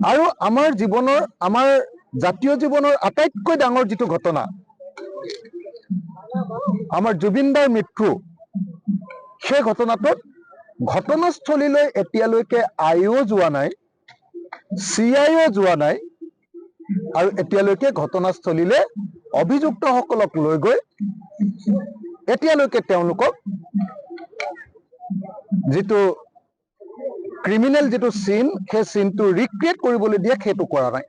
আৰু আমাৰ জীৱনৰ আমাৰ জাতীয় জীৱনৰ আটাইতকৈ ডাঙৰ যিটো ঘটনা আমাৰ জুবিনদাৰ মৃত্যু সেই ঘটনাটোত ঘটনাস্থলীলৈ এতিয়ালৈকে আইও যোৱা নাই CIও যোৱা নাই আৰু এতিয়ালৈকে ঘটনাস্থলীলৈ অভিযুক্তসকলক লৈ গৈ এতিয়ালৈকে তেওঁলোকক যিটো ক্ৰিমিনেল যিটো সিন সেই সিনটো ৰিক্ৰিয়েট কৰিবলৈ দিয়ে সেইটো কৰা নাই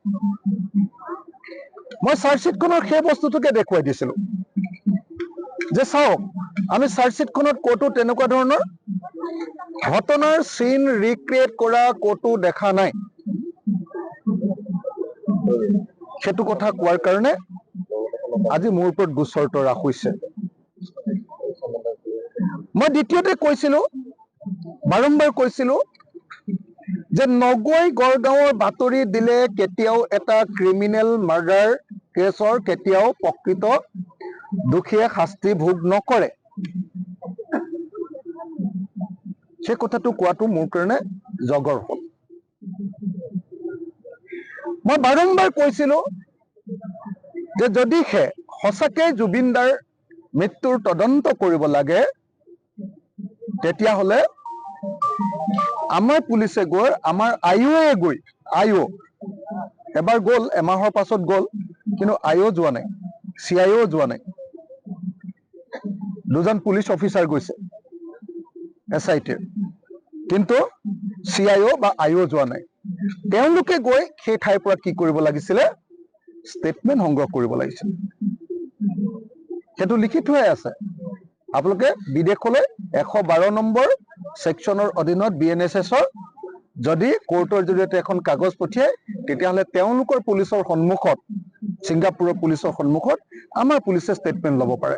মই চাৰ্জশ্বিটখনৰ সেই বস্তুটোকে দেখুৱাই দিছিলোঁ যে চাওক আমি চাৰ্জশ্বিটখনত ক'তো তেনেকুৱা ধৰণৰ ঘটনাৰ সিন ৰিক্ৰিয়েট কৰা ক'তো দেখা নাই সেইটো কথা কোৱাৰ কাৰণে আজি মোৰ ওপৰত গোচৰ তৰা হৈছে মই দ্বিতীয়তে কৈছিলোঁ বাৰম্বাৰ কৈছিলোঁ যে নগৈ গড়গাঁৱৰ বাতৰি দিলে কেতিয়াও এটা ক্ৰিমিনেল মাৰ্ডাৰ কেছৰ কেতিয়াও প্ৰকৃত দোষীয়ে শাস্তি ভোগ নকৰে সেই কথাটো কোৱাটো মোৰ কাৰণে জগৰ হ'ল মই বাৰম্বাৰ কৈছিলোঁ যে যদিহে সঁচাকৈ জুবিনদাৰ মৃত্যুৰ তদন্ত কৰিব লাগে তেতিয়াহ'লে আমাৰ পুলিচে গৈ আমাৰ আইও এবাৰ গ'ল এমাহৰ পাছত গ'ল কিন্তু আইও যোৱা নাই CIও যোৱা নাই দুজন পুলিচ অফিচাৰ গৈছে SITৰ কিন্তু CIO বা আইও যোৱা নাই তেওঁলোকে গৈ সেই ঠাইৰ পৰা কি কৰিব লাগিছিলে ষ্টেটমেণ্ট সংগ্ৰহ কৰিব লাগিছিল সেইটো লিখি থোৱাই আছে আপোনালোকে বিদেশলৈ 112 নম্বৰ সেকশনৰ অধীনত BNSSৰ যদি কোৰ্টৰ জৰিয়তে এখন কাগজ পঠিয়ায় তেতিয়াহ'লে তেওঁলোকৰ পুলিচৰ সন্মুখত ছিংগাপুৰৰ পুলিচৰ সন্মুখত আমাৰ পুলিচে ষ্টেটমেণ্ট ল'ব পাৰে